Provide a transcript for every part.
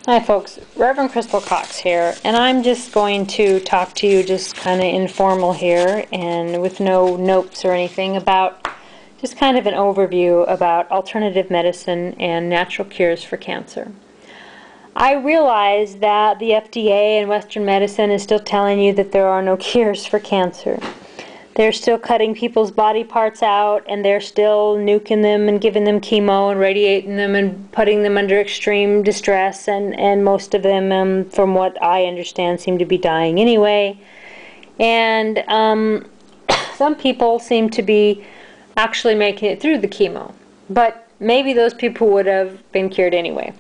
Hi folks, Reverend Crystal Cox here, and I'm just going to talk to you just kind of informal here and with no notes or anything about just kind of an overview about alternative medicine and natural cures for cancer. I realize that the FDA and Western medicine is still telling you that there are no cures for cancer. They're still cutting people's body parts out, and they're still nuking them and giving them chemo and radiating them and putting them under extreme distress, and most of them, from what I understand, seem to be dying anyway. And some people seem to be actually making it through the chemo, but maybe those people would have been cured anyway.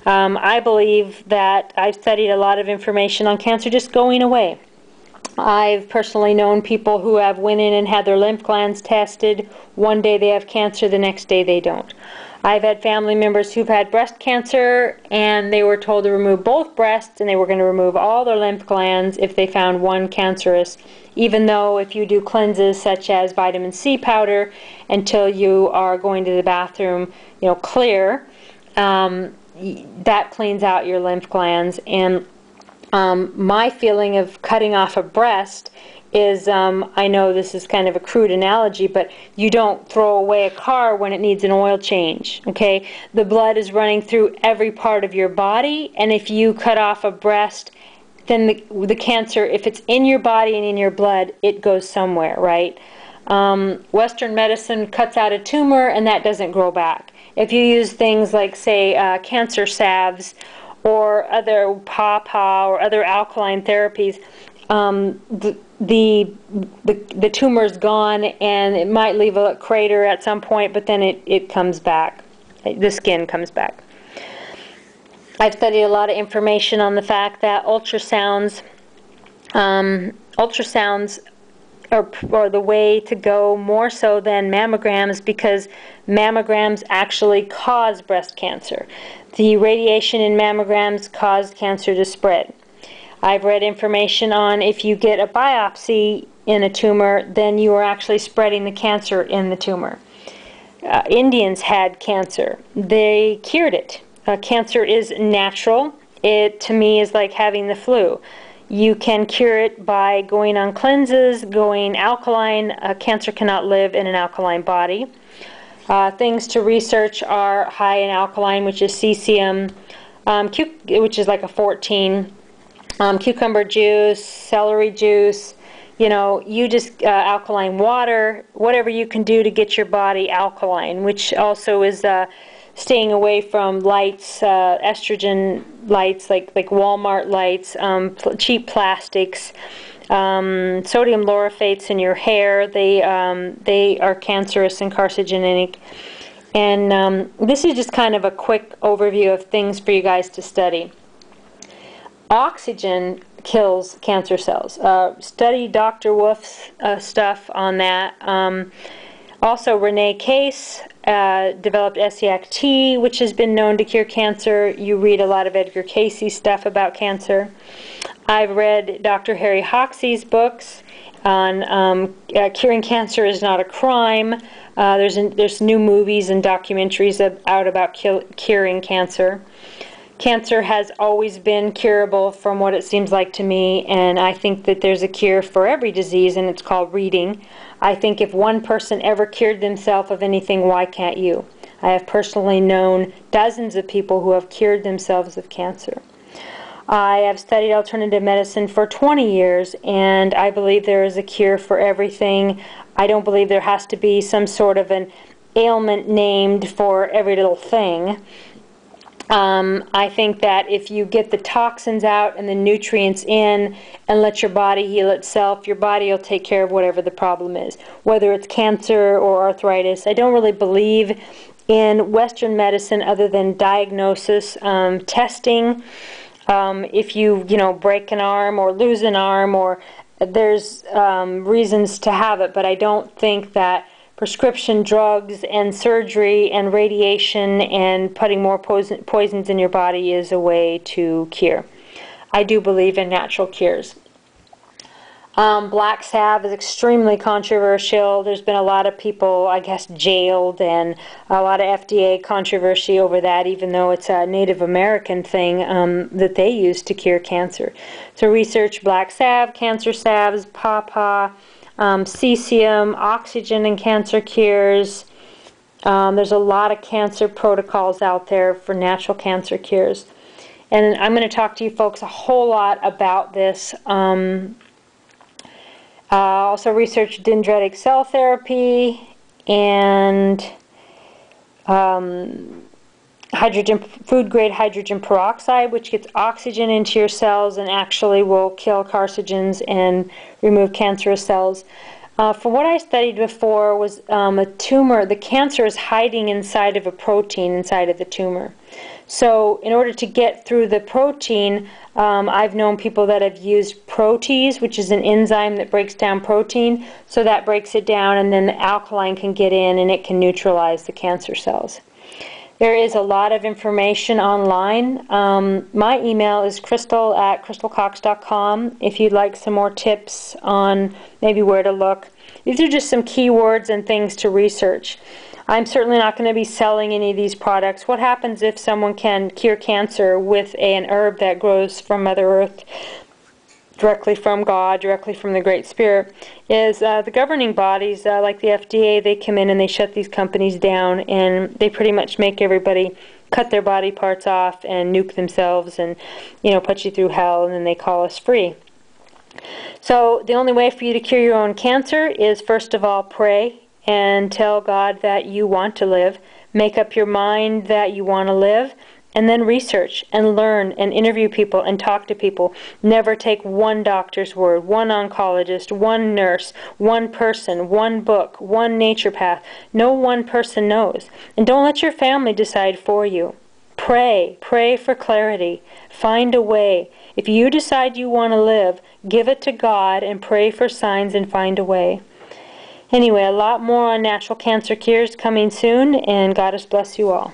I believe that I've studied a lot of information on cancer just going away. I've personally known people who have went in and had their lymph glands tested. One day they have cancer, the next day they don't. I've had family members who've had breast cancer and they were told to remove both breasts, and they were going to remove all their lymph glands if they found one cancerous, even though if you do cleanses such as vitamin C powder until you are going to the bathroom, clear, that cleans out your lymph glands. And my feeling of cutting off a breast is, I know this is kind of a crude analogy, but you don't throw away a car when it needs an oil change, okay? The blood is running through every part of your body, and if you cut off a breast, then the cancer, if it's in your body and in your blood, it goes somewhere, right? Western medicine cuts out a tumor, and that doesn't grow back. If you use things like, say, cancer salves, or other pawpaw or other alkaline therapies, the tumor's gone, and it might leave a crater at some point, but then it comes back. The skin comes back. I've studied a lot of information on the fact that ultrasounds are the way to go more so than mammograms, because mammograms actually cause breast cancer. The radiation in mammograms caused cancer to spread. I've read information on if you get a biopsy in a tumor, then you are actually spreading the cancer in the tumor. Indians had cancer. They cured it. Cancer is natural. It, to me, is like having the flu. You can cure it by going on cleanses, going alkaline. Cancer cannot live in an alkaline body. Things to research are high in alkaline, which is cesium, which is like a 14, cucumber juice, celery juice, you just alkaline water, whatever you can do to get your body alkaline, which also is staying away from lights, estrogen lights, like Walmart lights, cheap plastics, sodium lauretates in your hair. They are cancerous and carcinogenic. And this is just kind of a quick overview of things for you guys to study. Oxygen kills cancer cells. Study Dr. Wolf's stuff on that. Also, Renee Case developed SEACT, which has been known to cure cancer. You read a lot of Edgar Casey's stuff about cancer. I've read Dr. Harry Hoxie's books on curing cancer is not a crime. There's new movies and documentaries out about curing cancer. Cancer has always been curable from what it seems like to me, and I think that there's a cure for every disease, and it's called reading. I think if one person ever cured themselves of anything, why can't you? I have personally known dozens of people who have cured themselves of cancer. I have studied alternative medicine for 20 years, and I believe there is a cure for everything. I don't believe there has to be some sort of an ailment named for every little thing. I think that if you get the toxins out and the nutrients in and let your body heal itself, your body will take care of whatever the problem is, whether it's cancer or arthritis. I don't really believe in Western medicine other than diagnosis, testing. If you break an arm or lose an arm, or there's reasons to have it, but I don't think that prescription drugs and surgery and radiation and putting more poisons in your body is a way to cure. I do believe in natural cures. Black salve is extremely controversial. There's been a lot of people, I guess, jailed, and a lot of FDA controversy over that, even though it's a Native American thing that they use to cure cancer. So research black salve, cancer salves, pawpaw, cesium, oxygen in cancer cures. There's a lot of cancer protocols out there for natural cancer cures. And I'm going to talk to you folks a whole lot about this. Also research dendritic cell therapy and food-grade hydrogen peroxide, which gets oxygen into your cells and actually will kill carcinogens and remove cancerous cells. For what I studied before was a tumor. The cancer is hiding inside of a protein inside of the tumor. So in order to get through the protein, I've known people that have used protease, which is an enzyme that breaks down protein. So that breaks it down, and then the alkaline can get in and it can neutralize the cancer cells. There is a lot of information online. My email is crystal@crystalcox.com if you'd like some more tips on maybe where to look. These are just some keywords and things to research. I'm certainly not going to be selling any of these products. What happens if someone can cure cancer with an herb that grows from Mother Earth, directly from God, directly from the Great Spirit, is the governing bodies, like the FDA, they come in and they shut these companies down, and they pretty much make everybody cut their body parts off and nuke themselves and, put you through hell, and then they call us free. So the only way for you to cure your own cancer is, first of all, pray and tell God that you want to live. Make up your mind that you want to live, and then research and learn and interview people and talk to people. Never take one doctor's word, one oncologist, one nurse, one person, one book, one naturopath. No one person knows. And don't let your family decide for you. Pray. Pray for clarity. Find a way. If you decide you want to live, give it to God and pray for signs and find a way. Anyway, a lot more on natural cancer cures coming soon, and God bless you all.